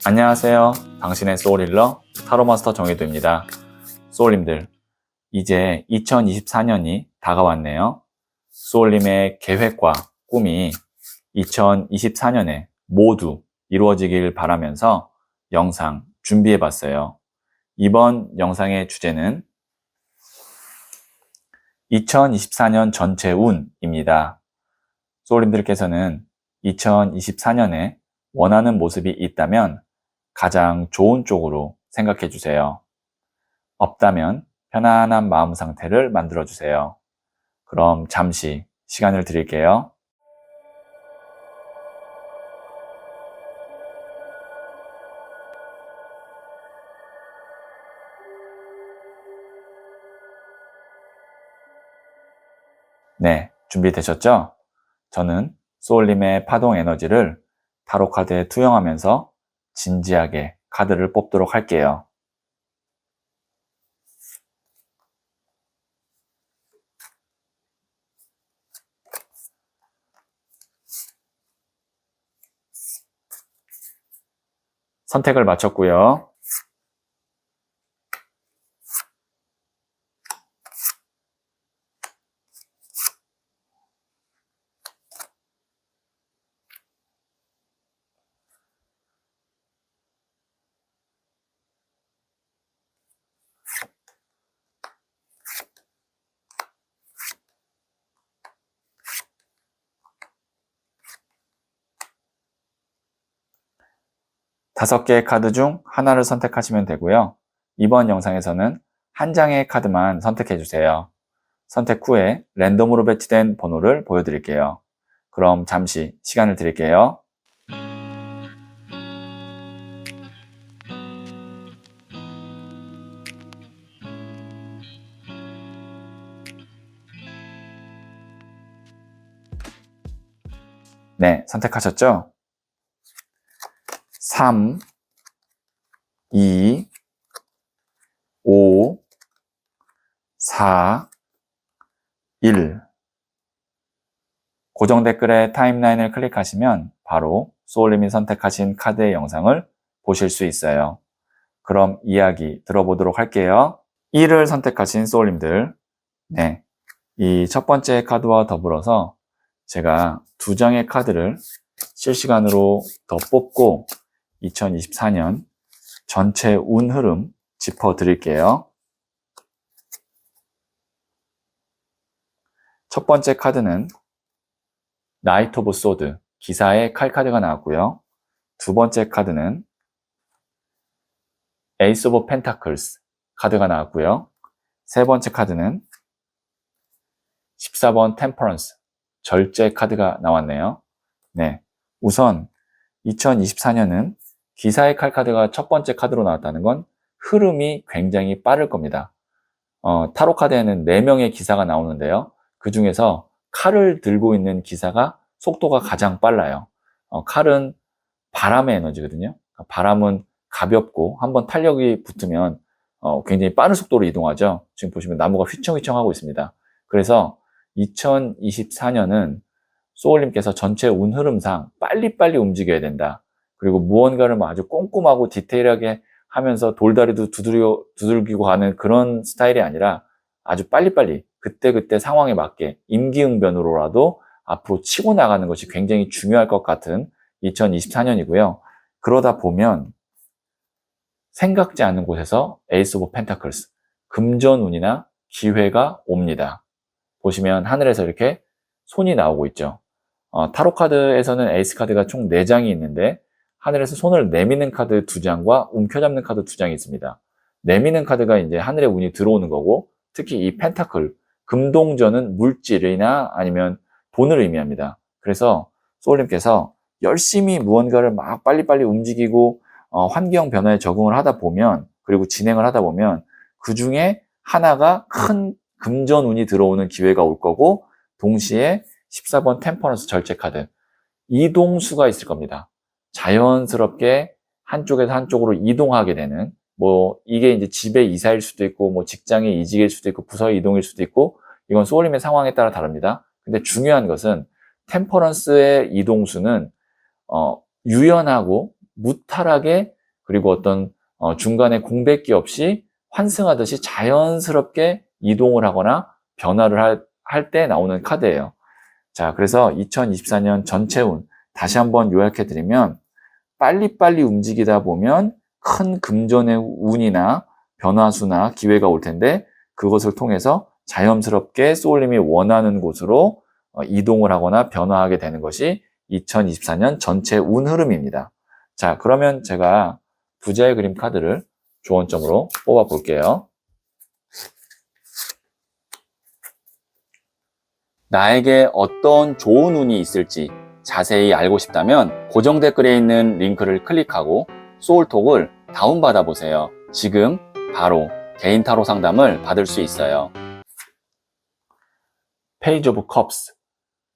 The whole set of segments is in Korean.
안녕하세요. 당신의 소울힐러 타로마스터 정혜도입니다. 소울님들, 이제 2024년이 다가왔네요. 소울님의 계획과 꿈이 2024년에 모두 이루어지길 바라면서 영상 준비해봤어요. 이번 영상의 주제는 2024년 전체 운입니다. 소울님들께서는 2024년에 원하는 모습이 있다면 가장 좋은 쪽으로 생각해 주세요. 없다면 편안한 마음 상태를 만들어 주세요. 그럼 잠시 시간을 드릴게요. 네, 준비되셨죠? 저는 소울님의 파동 에너지를 타로 카드에 투영하면서 진지하게 카드를 뽑도록 할게요. 선택을 마쳤고요. 다섯 개의 카드 중 하나를 선택하시면 되고요. 이번 영상에서는 한 장의 카드만 선택해 주세요. 선택 후에 랜덤으로 배치된 번호를 보여드릴게요. 그럼 잠시 시간을 드릴게요. 네, 선택하셨죠? 3, 2, 5, 4, 1. 고정 댓글에 타임라인을 클릭하시면 바로 소울님이 선택하신 카드의 영상을 보실 수 있어요. 그럼 이야기 들어보도록 할게요. 1을 선택하신 소울님들, 네, 이 첫 번째 카드와 더불어서 제가 두 장의 카드를 실시간으로 더 뽑고 2024년 전체 운 흐름 짚어드릴게요. 첫 번째 카드는 나이트 오브 소드, 기사의 칼 카드가 나왔고요. 두 번째 카드는 에이스 오브 펜타클스 카드가 나왔고요. 세 번째 카드는 14번 템퍼런스, 절제 카드가 나왔네요. 네, 우선 2024년은 기사의 칼 카드가 첫 번째 카드로 나왔다는 건 흐름이 굉장히 빠를 겁니다. 타로 카드에는 4명의 기사가 나오는데요. 그 중에서 칼을 들고 있는 기사가 속도가 가장 빨라요. 칼은 바람의 에너지거든요. 바람은 가볍고 한번 탄력이 붙으면 굉장히 빠른 속도로 이동하죠. 지금 보시면 나무가 휘청휘청 하고 있습니다. 그래서 2024년은 소울님께서 전체 운 흐름상 빨리빨리 움직여야 된다. 그리고 무언가를 아주 꼼꼼하고 디테일하게 하면서 돌다리도 두들기고 가는 그런 스타일이 아니라 아주 빨리빨리 그때그때 상황에 맞게 임기응변으로라도 앞으로 치고 나가는 것이 굉장히 중요할 것 같은 2024년이고요. 그러다 보면 생각지 않은 곳에서 에이스 오브 펜타클스, 금전운이나 기회가 옵니다. 보시면 하늘에서 이렇게 손이 나오고 있죠. 타로 카드에서는 에이스 카드가 총 4장이 있는데 하늘에서 손을 내미는 카드 2장과 움켜잡는 카드 2장이 있습니다. 내미는 카드가 이제 하늘의 운이 들어오는 거고, 특히 이 펜타클, 금동전은 물질이나 아니면 돈을 의미합니다. 그래서 소울님께서 열심히 무언가를 막 빨리빨리 움직이고 환경 변화에 적응을 하다 보면, 그리고 진행을 하다 보면 그 중에 하나가 큰 금전운이 들어오는 기회가 올 거고, 동시에 14번 템퍼런스 절제 카드, 이동수가 있을 겁니다. 자연스럽게 한쪽에서 한쪽으로 이동하게 되는, 이게 이제 집의 이사일 수도 있고, 직장의 이직일 수도 있고, 부서의 이동일 수도 있고, 이건 소울님의 상황에 따라 다릅니다. 근데 중요한 것은 템퍼런스의 이동수는 유연하고 무탈하게 그리고 어떤 중간에 공백기 없이 환승하듯이 자연스럽게 이동을 하거나 변화를 할 때 나오는 카드예요. 자, 그래서 2024년 전체 운 다시 한번 요약해 드리면 빨리빨리 움직이다 보면 큰 금전의 운이나 변화수나 기회가 올 텐데 그것을 통해서 자연스럽게 소울님이 원하는 곳으로 이동을 하거나 변화하게 되는 것이 2024년 전체 운 흐름입니다. 자, 그러면 제가 부자의 그림 카드를 조언점으로 뽑아 볼게요. 나에게 어떤 좋은 운이 있을지 자세히 알고 싶다면 고정 댓글에 있는 링크를 클릭하고 소울톡을 다운받아 보세요. 지금 바로 개인 타로 상담을 받을 수 있어요. 페이지 오브 컵스,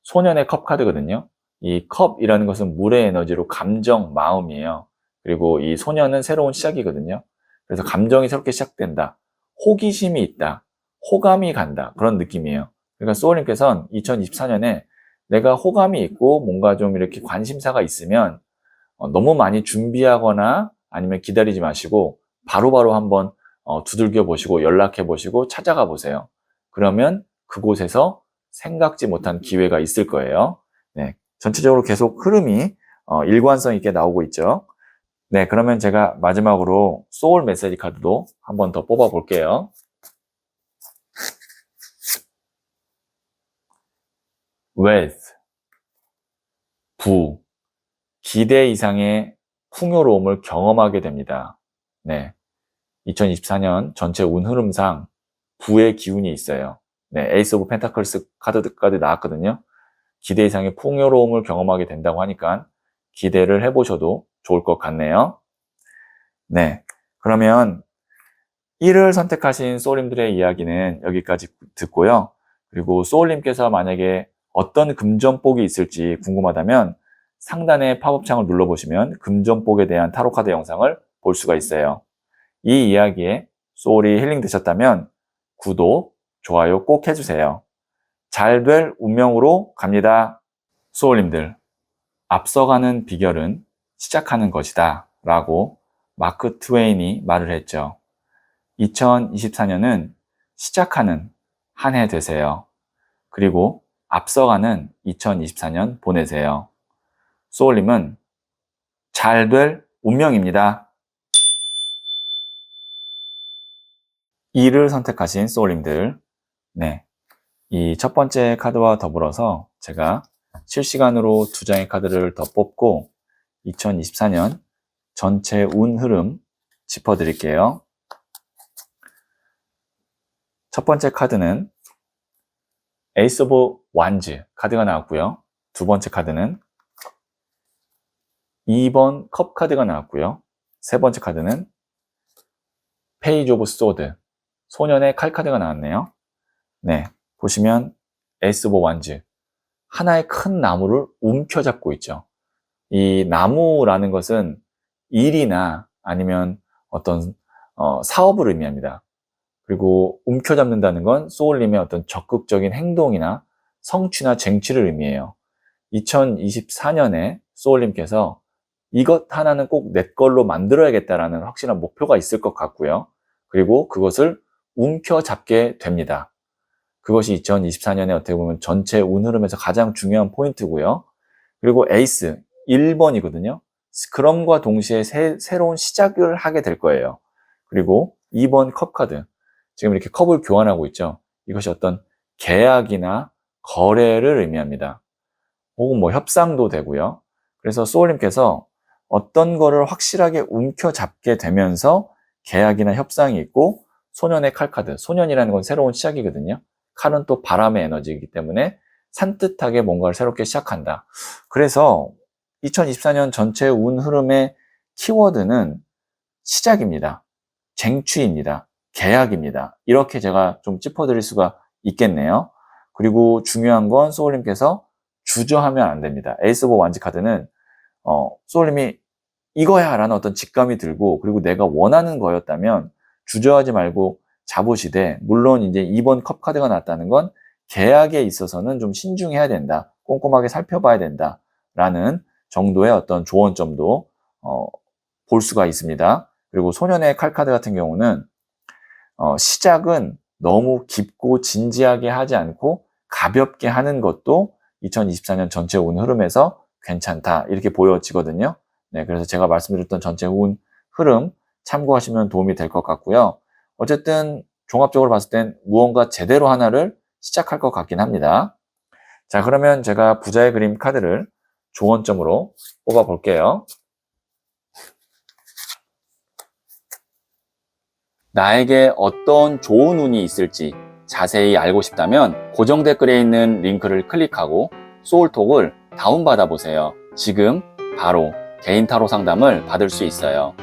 소년의 컵 카드거든요. 이 컵이라는 것은 물의 에너지로 감정, 마음이에요. 그리고 이 소년은 새로운 시작이거든요. 그래서 감정이 새롭게 시작된다. 호기심이 있다. 호감이 간다. 그런 느낌이에요. 그러니까 소울님께서는 2024년에 내가 호감이 있고 뭔가 좀 이렇게 관심사가 있으면 너무 많이 준비하거나 아니면 기다리지 마시고 바로바로 한번 두들겨 보시고 연락해 보시고 찾아가 보세요. 그러면 그곳에서 생각지 못한 기회가 있을 거예요. 네, 전체적으로 계속 흐름이 일관성 있게 나오고 있죠. 네, 그러면 제가 마지막으로 소울 메시지 카드도 한번 더 뽑아 볼게요. wealth, 부, 기대 이상의 풍요로움을 경험하게 됩니다. 네, 2024년 전체 운 흐름상 부의 기운이 있어요. 네, 에이스 오브 펜타클스 카드까지 나왔거든요. 기대 이상의 풍요로움을 경험하게 된다고 하니까 기대를 해보셔도 좋을 것 같네요. 네, 그러면 1을 선택하신 소울님들의 이야기는 여기까지 듣고요. 그리고 소울님께서 만약에 어떤 금전복이 있을지 궁금하다면 상단의 팝업창을 눌러보시면 금전복에 대한 타로카드 영상을 볼 수가 있어요. 이 이야기에 소울이 힐링 되셨다면 구독, 좋아요 꼭 해주세요. 잘 될 운명으로 갑니다. 소울님들, 앞서가는 비결은 시작하는 것이다 라고 마크 트웨인이 말을 했죠. 2024년은 시작하는 한 해 되세요. 그리고 앞서가는 2024년 보내세요. 소울님은 잘 될 운명입니다. 2를 선택하신 소울님들, 네, 이 첫 번째 카드와 더불어서 제가 실시간으로 2장의 카드를 더 뽑고 2024년 전체 운 흐름 짚어드릴게요. 첫 번째 카드는 에이스 오브 완즈 카드가 나왔고요. 두 번째 카드는 2번 컵 카드가 나왔고요. 세 번째 카드는 페이지 오브 소드, 소년의 칼 카드가 나왔네요. 네, 보시면 에이스 오브 완즈, 하나의 큰 나무를 움켜잡고 있죠. 이 나무라는 것은 일이나 아니면 어떤 사업을 의미합니다. 그리고 움켜잡는다는 건 소울님의 어떤 적극적인 행동이나 성취나 쟁취를 의미해요. 2024년에 소울님께서 이것 하나는 꼭 내 걸로 만들어야겠다라는 확실한 목표가 있을 것 같고요. 그리고 그것을 움켜잡게 됩니다. 그것이 2024년에 어떻게 보면 전체 운 흐름에서 가장 중요한 포인트고요. 그리고 에이스 1번이거든요. 스크럼과 동시에 새로운 시작을 하게 될 거예요. 그리고 2번 컵 카드, 지금 이렇게 컵을 교환하고 있죠. 이것이 어떤 계약이나 거래를 의미합니다. 혹은 뭐 협상도 되고요. 그래서 소울님께서 어떤 거를 확실하게 움켜잡게 되면서 계약이나 협상이 있고, 소년의 칼 카드, 소년이라는 건 새로운 시작이거든요. 칼은 또 바람의 에너지이기 때문에 산뜻하게 뭔가를 새롭게 시작한다. 그래서 2024년 전체 운 흐름의 키워드는 시작입니다. 쟁취입니다. 계약입니다. 이렇게 제가 좀 짚어드릴 수가 있겠네요. 그리고 중요한 건 소울님께서 주저하면 안 됩니다. 에이스 오브 완즈 카드는 소울님이 이거야 라는 어떤 직감이 들고, 그리고 내가 원하는 거였다면 주저하지 말고 잡으시되, 물론 이제 2번 컵 카드가 나왔다는 건 계약에 있어서는 좀 신중해야 된다, 꼼꼼하게 살펴봐야 된다 라는 정도의 어떤 조언점도 볼 수가 있습니다. 그리고 소년의 칼카드 같은 경우는 시작은 너무 깊고 진지하게 하지 않고 가볍게 하는 것도 2024년 전체 운 흐름에서 괜찮다 이렇게 보여지거든요. 네, 그래서 제가 말씀드렸던 전체 운 흐름 참고하시면 도움이 될 것 같고요. 어쨌든 종합적으로 봤을 땐 무언가 제대로 하나를 시작할 것 같긴 합니다. 자, 그러면 제가 부자의 그림 카드를 조언점으로 뽑아 볼게요. 나에게 어떤 좋은 운이 있을지 자세히 알고 싶다면 고정 댓글에 있는 링크를 클릭하고 소울톡을 다운받아 보세요. 지금 바로 개인 타로 상담을 받을 수 있어요.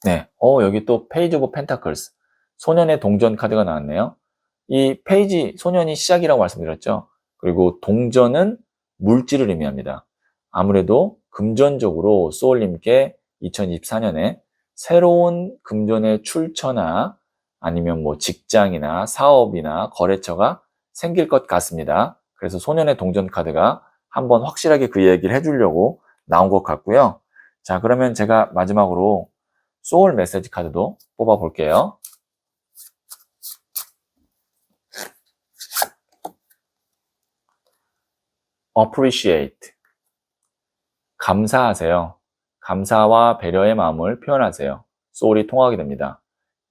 네, 여기 또 페이지 오브 펜타클스 소년의 동전 카드가 나왔네요. 이 페이지 소년이 시작이라고 말씀드렸죠. 그리고 동전은 물질을 의미합니다. 아무래도 금전적으로 소울님께 2024년에 새로운 금전의 출처나 아니면 뭐 직장이나 사업이나 거래처가 생길 것 같습니다. 그래서 소년의 동전 카드가 한번 확실하게 그 얘기를 해주려고 나온 것 같고요. 자, 그러면 제가 마지막으로 소울 메시지 카드도 뽑아 볼게요. appreciate. 감사하세요. 감사와 배려의 마음을 표현하세요. 소울이 통하게 됩니다.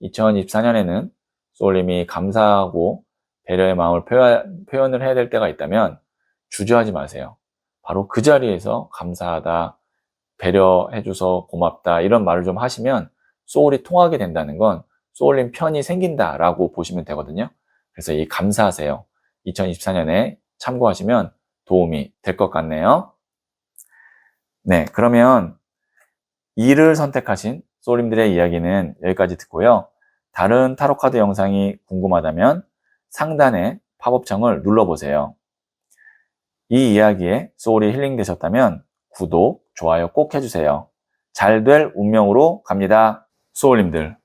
2024년에는 소울님이 감사하고 배려의 마음을 표현을 해야 될 때가 있다면 주저하지 마세요. 바로 그 자리에서 감사하다, 배려해줘서 고맙다 이런 말을 좀 하시면 소울이 통하게 된다는 건 소울님 편이 생긴다라고 보시면 되거든요. 그래서 이 감사하세요. 2024년에 참고하시면 도움이 될 것 같네요. 네, 그러면 2를 선택하신 소울님들의 이야기는 여기까지 듣고요. 다른 타로카드 영상이 궁금하다면 상단에 팝업창을 눌러보세요. 이 이야기에 소울이 힐링되셨다면 구독, 좋아요 꼭 해주세요. 잘 될 운명으로 갑니다. 소울님들,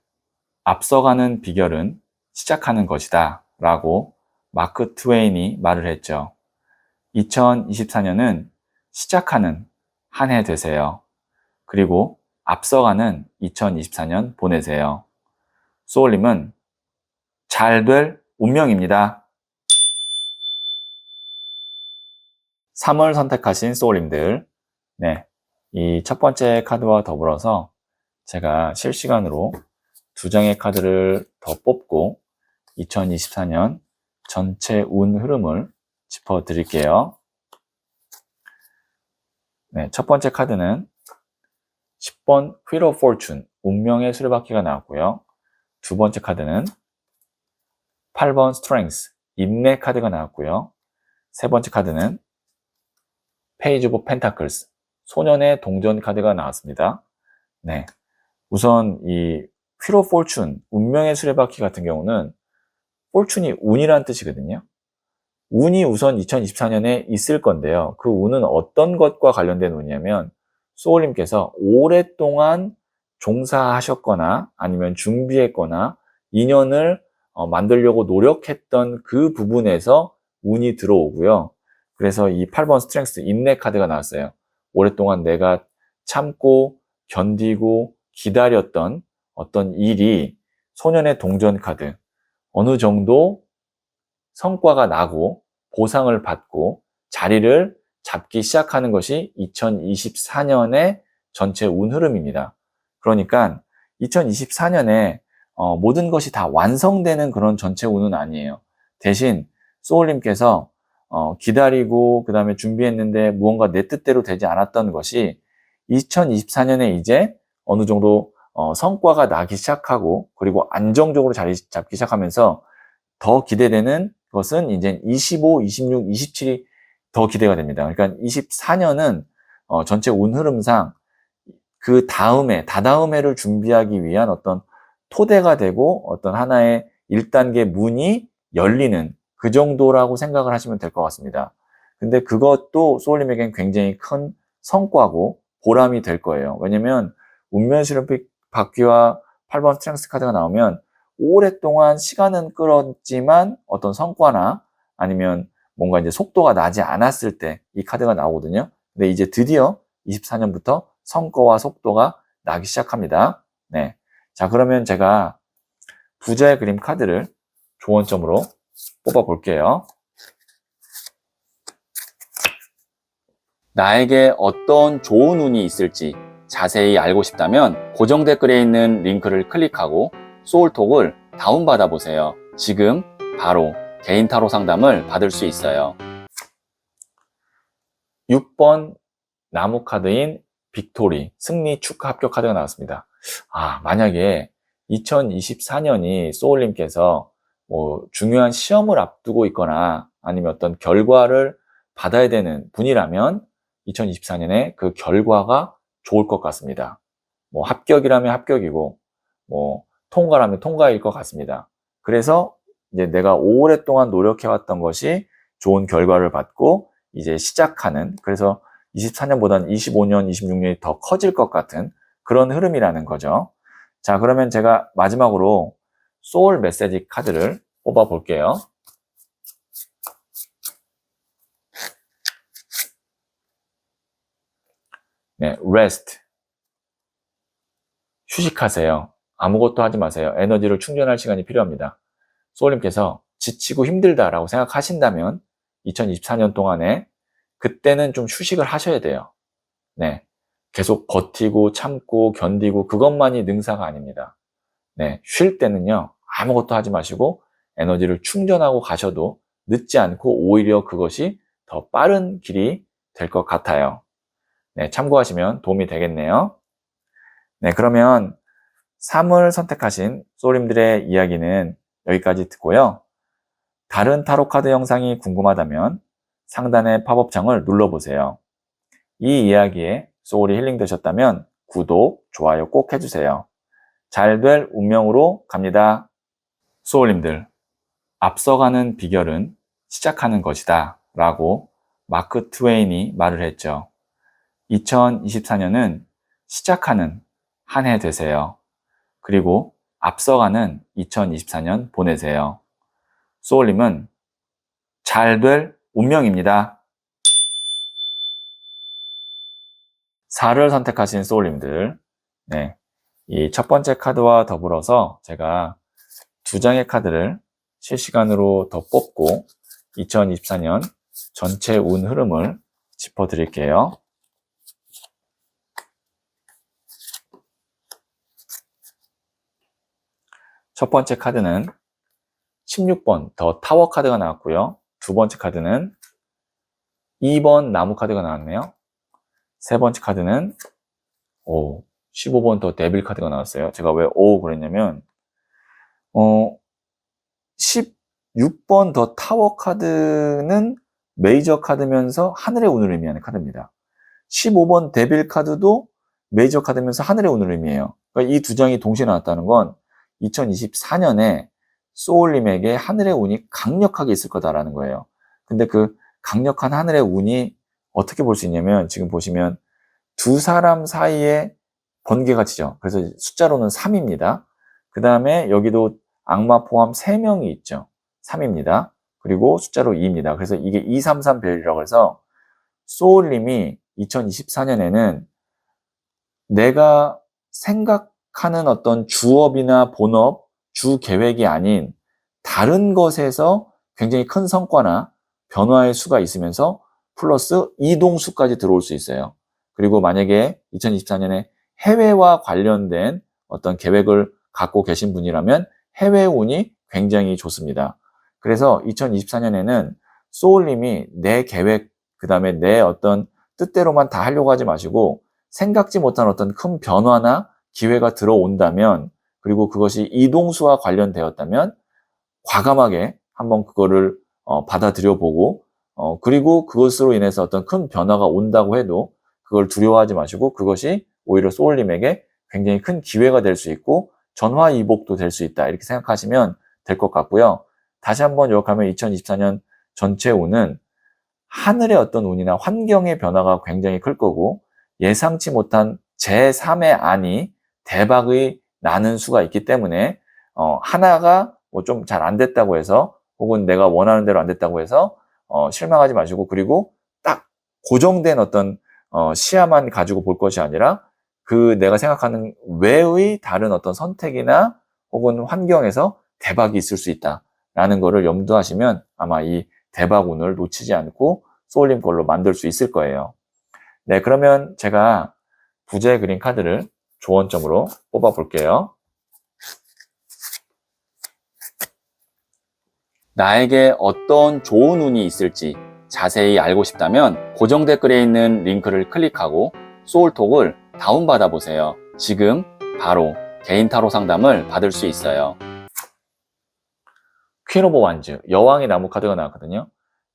앞서가는 비결은 시작하는 것이다 라고 마크 트웨인이 말을 했죠. 2024년은 시작하는 한 해 되세요. 그리고 앞서가는 2024년 보내세요. 소울님은 잘 될 운명입니다. 3월 선택하신 소울님들, 네, 이 첫 번째 카드와 더불어서 제가 실시간으로 2장의 카드를 더 뽑고 2024년 전체 운 흐름을 짚어드릴게요. 네, 첫 번째 카드는 10번 Wheel of Fortune, 운명의 수레바퀴가 나왔고요. 두 번째 카드는 8번 Strength, 인내 카드가 나왔고요. 세 번째 카드는 Page of Pentacles, 소년의 동전 카드가 나왔습니다. 네, 우선 이 Wheel of Fortune, 운명의 수레바퀴 같은 경우는 fortune이 운이라는 뜻이거든요. 운이 우선 2024년에 있을 건데요. 그 운은 어떤 것과 관련된 운이냐면 소울님께서 오랫동안 종사하셨거나 아니면 준비했거나 인연을 만들려고 노력했던 그 부분에서 운이 들어오고요. 그래서 이 8번 스트렝스 인내 카드가 나왔어요. 오랫동안 내가 참고 견디고 기다렸던 어떤 일이 소년의 동전 카드 어느 정도 성과가 나고 보상을 받고 자리를 잡기 시작하는 것이 2024년의 전체 운 흐름입니다. 그러니까 2024년에 모든 것이 다 완성되는 그런 전체 운은 아니에요. 대신 소울님께서 기다리고 그 다음에 준비했는데 무언가 내 뜻대로 되지 않았던 것이 2024년에 이제 어느 정도 성과가 나기 시작하고 그리고 안정적으로 자리 잡기 시작하면서 더 기대되는 것은 이제 25, 26, 27이 더 기대가 됩니다. 그러니까 24년은 전체 운 흐름상 그 다음에, 다다음해를 준비하기 위한 어떤 토대가 되고 어떤 하나의 1단계 문이 열리는 그 정도라고 생각을 하시면 될 것 같습니다. 근데 그것도 소울님에겐 굉장히 큰 성과고 보람이 될 거예요. 왜냐면 운명의 수레바퀴와 8번 스트렝스 카드가 나오면 오랫동안 시간은 끌었지만 어떤 성과나 아니면 뭔가 이제 속도가 나지 않았을 때 이 카드가 나오거든요. 근데 이제 드디어 24년부터 성과와 속도가 나기 시작합니다. 네. 자, 그러면 제가 부자의 그림 카드를 조언점으로 뽑아 볼게요. 나에게 어떤 좋은 운이 있을지 자세히 알고 싶다면 고정 댓글에 있는 링크를 클릭하고 소울톡을 다운받아 보세요. 지금 바로 개인 타로 상담을 받을 수 있어요. 6번 나무 카드인 빅토리, 승리 축하 합격 카드가 나왔습니다. 만약에 2024년이 소울님께서 중요한 시험을 앞두고 있거나 아니면 어떤 결과를 받아야 되는 분이라면 2024년에 그 결과가 좋을 것 같습니다. 합격이라면 합격이고, 통과라면 통과일 것 같습니다. 그래서 이제 내가 오랫동안 노력해왔던 것이 좋은 결과를 받고 이제 시작하는, 그래서 24년보다는 25년, 26년이 더 커질 것 같은 그런 흐름이라는 거죠. 자, 그러면 제가 마지막으로 소울 메시지 카드를 뽑아 볼게요. 네, rest. 휴식하세요. 아무것도 하지 마세요. 에너지를 충전할 시간이 필요합니다. 소울님께서 지치고 힘들다라고 생각하신다면 2024년 동안에 그때는 좀 휴식을 하셔야 돼요. 네, 계속 버티고 참고 견디고 그것만이 능사가 아닙니다. 네, 쉴 때는요, 아무것도 하지 마시고 에너지를 충전하고 가셔도 늦지 않고 오히려 그것이 더 빠른 길이 될 것 같아요. 네, 참고하시면 도움이 되겠네요. 네, 그러면 3을 선택하신 소울님들의 이야기는 여기까지 듣고요. 다른 타로 카드 영상이 궁금하다면 상단의 팝업창을 눌러보세요. 이 이야기에 소울이 힐링 되셨다면 구독, 좋아요 꼭 해주세요. 잘 될 운명으로 갑니다. 소울님들, 앞서가는 비결은 시작하는 것이다 라고 마크 트웨인이 말을 했죠. 2024년은 시작하는 한 해 되세요. 그리고 앞서가는 2024년 보내세요. 소울님은 잘 될 운명입니다. 4를 선택하신 소울님들, 네, 이 첫 번째 카드와 더불어서 제가 2장의 카드를 실시간으로 더 뽑고 2024년 전체 운 흐름을 짚어드릴게요. 첫 번째 카드는 16번 더 타워 카드가 나왔고요. 두 번째 카드는 2번 나무 카드가 나왔네요. 세 번째 카드는 15번 더 데빌 카드가 나왔어요. 제가 왜 그랬냐면 16번 더 타워 카드는 메이저 카드면서 하늘의 운을 의미하는 카드입니다. 15번 데빌 카드도 메이저 카드면서 하늘의 운을 의미해요. 그러니까 이 두 장이 동시에 나왔다는 건 2024년에 소울님에게 하늘의 운이 강력하게 있을 거다라는 거예요. 근데 그 강력한 하늘의 운이 어떻게 볼 수 있냐면 지금 보시면 두 사람 사이에 번개가 치죠. 그래서 숫자로는 3입니다. 그 다음에 여기도 악마 포함 3명이 있죠. 3입니다. 그리고 숫자로 2입니다. 그래서 이게 233 별이라고 해서 소울님이 2024년에는 내가 생각하는 어떤 주업이나 본업, 주 계획이 아닌 다른 것에서 굉장히 큰 성과나 변화의 수가 있으면서 플러스 이동수까지 들어올 수 있어요. 그리고 만약에 2024년에 해외와 관련된 어떤 계획을 갖고 계신 분이라면 해외 운이 굉장히 좋습니다. 그래서 2024년에는 소울님이 내 계획, 그 다음에 내 어떤 뜻대로만 다 하려고 하지 마시고 생각지 못한 어떤 큰 변화나 기회가 들어온다면 그리고 그것이 이동수와 관련되었다면 과감하게 한번 그거를 받아들여 보고 그리고 그것으로 인해서 어떤 큰 변화가 온다고 해도 그걸 두려워하지 마시고 그것이 오히려 소울님에게 굉장히 큰 기회가 될 수 있고 전화위복도 될 수 있다 이렇게 생각하시면 될 것 같고요. 다시 한번 요약하면 2024년 전체 운은 하늘의 어떤 운이나 환경의 변화가 굉장히 클 거고 예상치 못한 제3의 안이 대박이 나는 수가 있기 때문에 하나가 뭐 좀 잘 안 됐다고 해서 혹은 내가 원하는 대로 안 됐다고 해서 실망하지 마시고 그리고 딱 고정된 어떤 시야만 가지고 볼 것이 아니라 그 내가 생각하는 외의 다른 어떤 선택이나 혹은 환경에서 대박이 있을 수 있다라는 거를 염두하시면 아마 이 대박 운을 놓치지 않고 소울님 걸로 만들 수 있을 거예요. 네, 그러면 제가 부재 그린 카드를 조언점으로 뽑아 볼게요. 나에게 어떤 좋은 운이 있을지 자세히 알고 싶다면 고정 댓글에 있는 링크를 클릭하고 소울톡을 다운받아 보세요. 지금 바로 개인 타로 상담을 받을 수 있어요. 퀸 오브 완즈, 여왕의 나무 카드가 나왔거든요.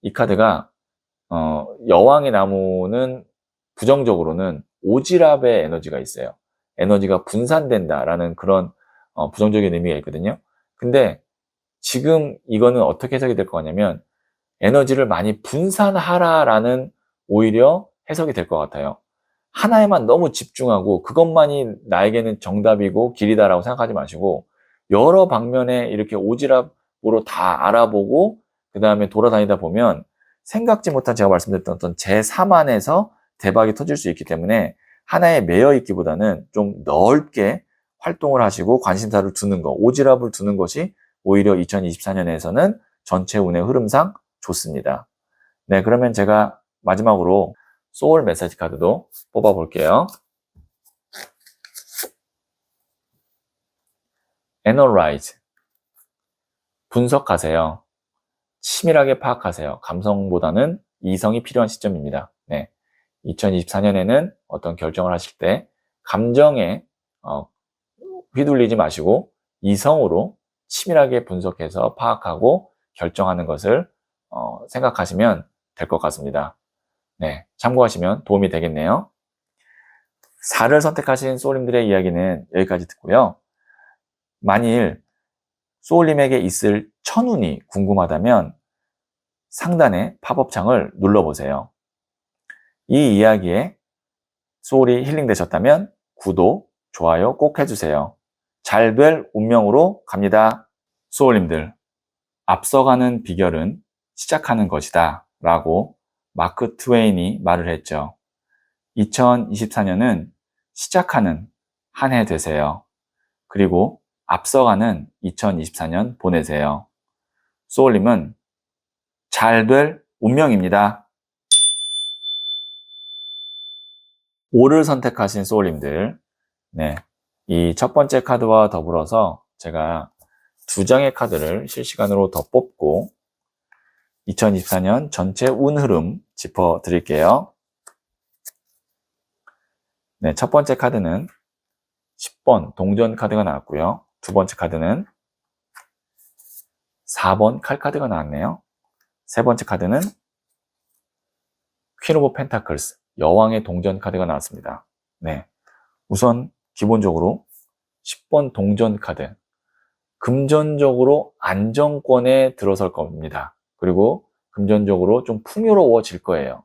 이 카드가 여왕의 나무는 부정적으로는 오지랖의 에너지가 있어요. 에너지가 분산된다라는 그런 부정적인 의미가 있거든요. 근데 지금 이거는 어떻게 해석이 될 것 같냐면 에너지를 많이 분산하라라는 오히려 해석이 될 것 같아요. 하나에만 너무 집중하고 그것만이 나에게는 정답이고 길이다라고 생각하지 마시고 여러 방면에 이렇게 오지랖으로 다 알아보고 그 다음에 돌아다니다 보면 생각지 못한 제가 말씀드렸던 어떤 제3안에서 대박이 터질 수 있기 때문에 하나에 매여 있기보다는 좀 넓게 활동을 하시고 관심사를 두는 거, 오지랖을 두는 것이 오히려 2024년에서는 전체 운의 흐름상 좋습니다. 네, 그러면 제가 마지막으로 소울 메시지 카드도 뽑아 볼게요. Analyze. 분석하세요. 치밀하게 파악하세요. 감성보다는 이성이 필요한 시점입니다. 네. 2024년에는 어떤 결정을 하실 때 감정에 휘둘리지 마시고 이성으로 치밀하게 분석해서 파악하고 결정하는 것을 생각하시면 될 것 같습니다. 네, 참고하시면 도움이 되겠네요. 4를 선택하신 소울님들의 이야기는 여기까지 듣고요. 만일 소울님에게 있을 천운이 궁금하다면 상단의 팝업 창을 눌러보세요. 이 이야기에 소울이 힐링되셨다면 구독, 좋아요 꼭 해주세요. 잘 될 운명으로 갑니다. 소울님들, 앞서가는 비결은 시작하는 것이다 라고 마크 트웨인이 말을 했죠. 2024년은 시작하는 한 해 되세요. 그리고 앞서가는 2024년 보내세요. 소울님은 잘 될 운명입니다. 5를 선택하신 소울님들, 네, 이 첫 번째 카드와 더불어서 제가 2장의 카드를 실시간으로 더 뽑고 2024년 전체 운 흐름 짚어드릴게요. 네, 첫 번째 카드는 10번 동전 카드가 나왔고요. 두 번째 카드는 4번 칼 카드가 나왔네요. 세 번째 카드는 퀸 오브 펜타클스, 여왕의 동전 카드가 나왔습니다. 네, 우선 기본적으로 10번 동전 카드, 금전적으로 안정권에 들어설 겁니다. 그리고 금전적으로 좀 풍요로워질 거예요.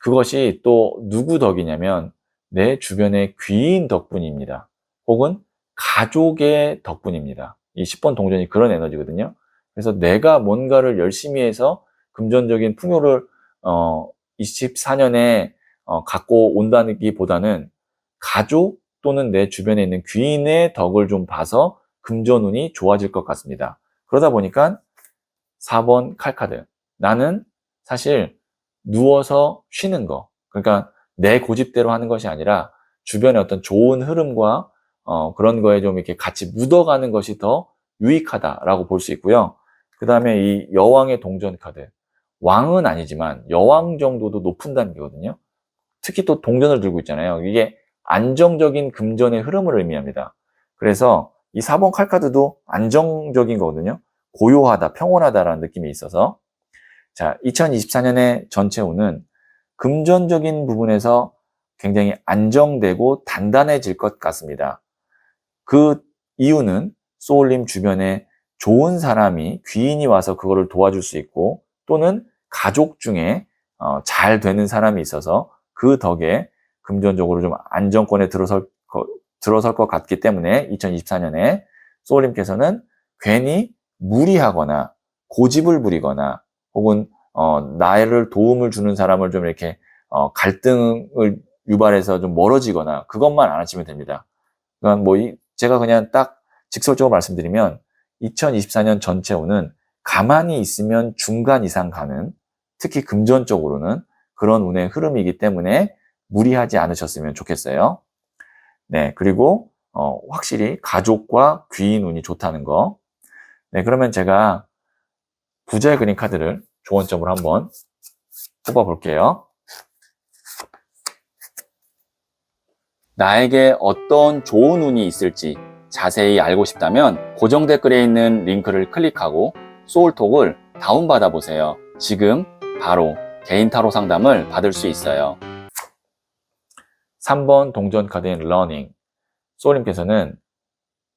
그것이 또 누구 덕이냐면 내 주변의 귀인 덕분입니다. 혹은 가족의 덕분입니다. 이 10번 동전이 그런 에너지거든요. 그래서 내가 뭔가를 열심히 해서 금전적인 풍요를 24년에 갖고 온다기보다는 가족 또는 내 주변에 있는 귀인의 덕을 좀 봐서 금전운이 좋아질 것 같습니다. 그러다 보니까 4번 칼카드. 나는 사실 누워서 쉬는 거. 그러니까 내 고집대로 하는 것이 아니라 주변의 어떤 좋은 흐름과 그런 거에 좀 이렇게 같이 묻어가는 것이 더 유익하다라고 볼 수 있고요. 그 다음에 이 여왕의 동전 카드. 왕은 아니지만 여왕 정도도 높은 단계거든요. 특히 또 동전을 들고 있잖아요. 이게 안정적인 금전의 흐름을 의미합니다. 그래서 이 4번 칼카드도 안정적인 거거든요. 고요하다, 평온하다라는 느낌이 있어서 자, 2024년의 전체 운은 금전적인 부분에서 굉장히 안정되고 단단해질 것 같습니다. 그 이유는 소울님 주변에 좋은 사람이 귀인이 와서 그거를 도와줄 수 있고 또는 가족 중에 잘 되는 사람이 있어서 그 덕에 금전적으로 좀 안정권에 들어설 것 같기 때문에 2024년에 소울님께서는 괜히 무리하거나 고집을 부리거나 혹은 나를 도움을 주는 사람을 좀 이렇게 갈등을 유발해서 좀 멀어지거나 그것만 안 하시면 됩니다. 그러니까 뭐 제가 그냥 딱 직설적으로 말씀드리면 2024년 전체 운은 가만히 있으면 중간 이상 가는, 특히 금전적으로는 그런 운의 흐름이기 때문에 무리하지 않으셨으면 좋겠어요. 네, 그리고 확실히 가족과 귀인 운이 좋다는 거. 네, 그러면 제가 부자의 그림 카드를 조언점으로 한번 뽑아 볼게요. 나에게 어떤 좋은 운이 있을지 자세히 알고 싶다면 고정 댓글에 있는 링크를 클릭하고 소울톡을 다운받아 보세요. 지금 바로 개인 타로 상담을 받을 수 있어요. 3번 동전 카드인 러닝. 소울님께서는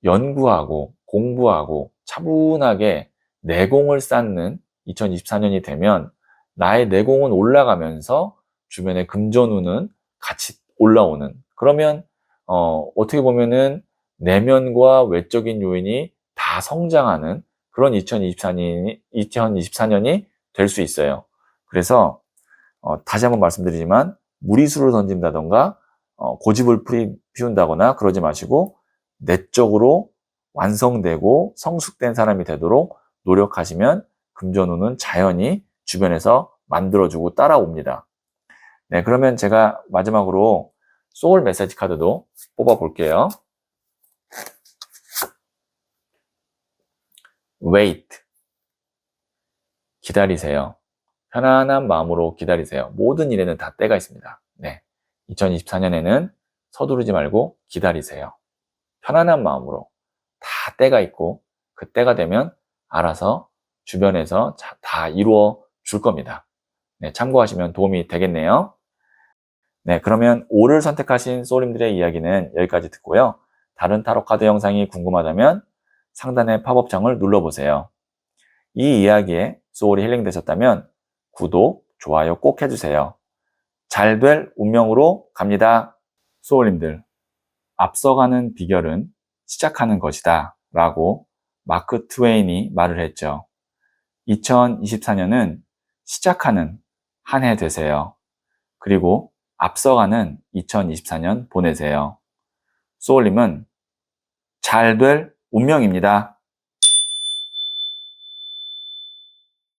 연구하고 공부하고 차분하게 내공을 쌓는 2024년이 되면 나의 내공은 올라가면서 주변의 금전운은 같이 올라오는, 그러면 어떻게 보면은 내면과 외적인 요인이 다 성장하는 그런 2024년이 될 수 있어요. 그래서 다시 한번 말씀드리지만 무리수를 던진다던가 고집을 피운다거나 그러지 마시고 내적으로 완성되고 성숙된 사람이 되도록 노력하시면 금전운은 자연히 주변에서 만들어주고 따라옵니다. 네, 그러면 제가 마지막으로 소울 메시지 카드도 뽑아 볼게요. Wait. 기다리세요. 편안한 마음으로 기다리세요. 모든 일에는 다 때가 있습니다. 네, 2024년에는 서두르지 말고 기다리세요. 편안한 마음으로. 다 때가 있고 그 때가 되면 알아서 주변에서 다 이루어 줄 겁니다. 네, 참고하시면 도움이 되겠네요. 네, 그러면 5를 선택하신 소울님들의 이야기는 여기까지 듣고요. 다른 타로 카드 영상이 궁금하다면 상단의 팝업창을 눌러보세요. 이 이야기에 소울이 힐링되셨다면 구독, 좋아요 꼭 해주세요. 잘 될 운명으로 갑니다. 소울님들, 앞서가는 비결은 시작하는 것이다 라고 마크 트웨인이 말을 했죠. 2024년은 시작하는 한 해 되세요. 그리고 앞서가는 2024년 보내세요. 소울님은 잘 될 운명입니다.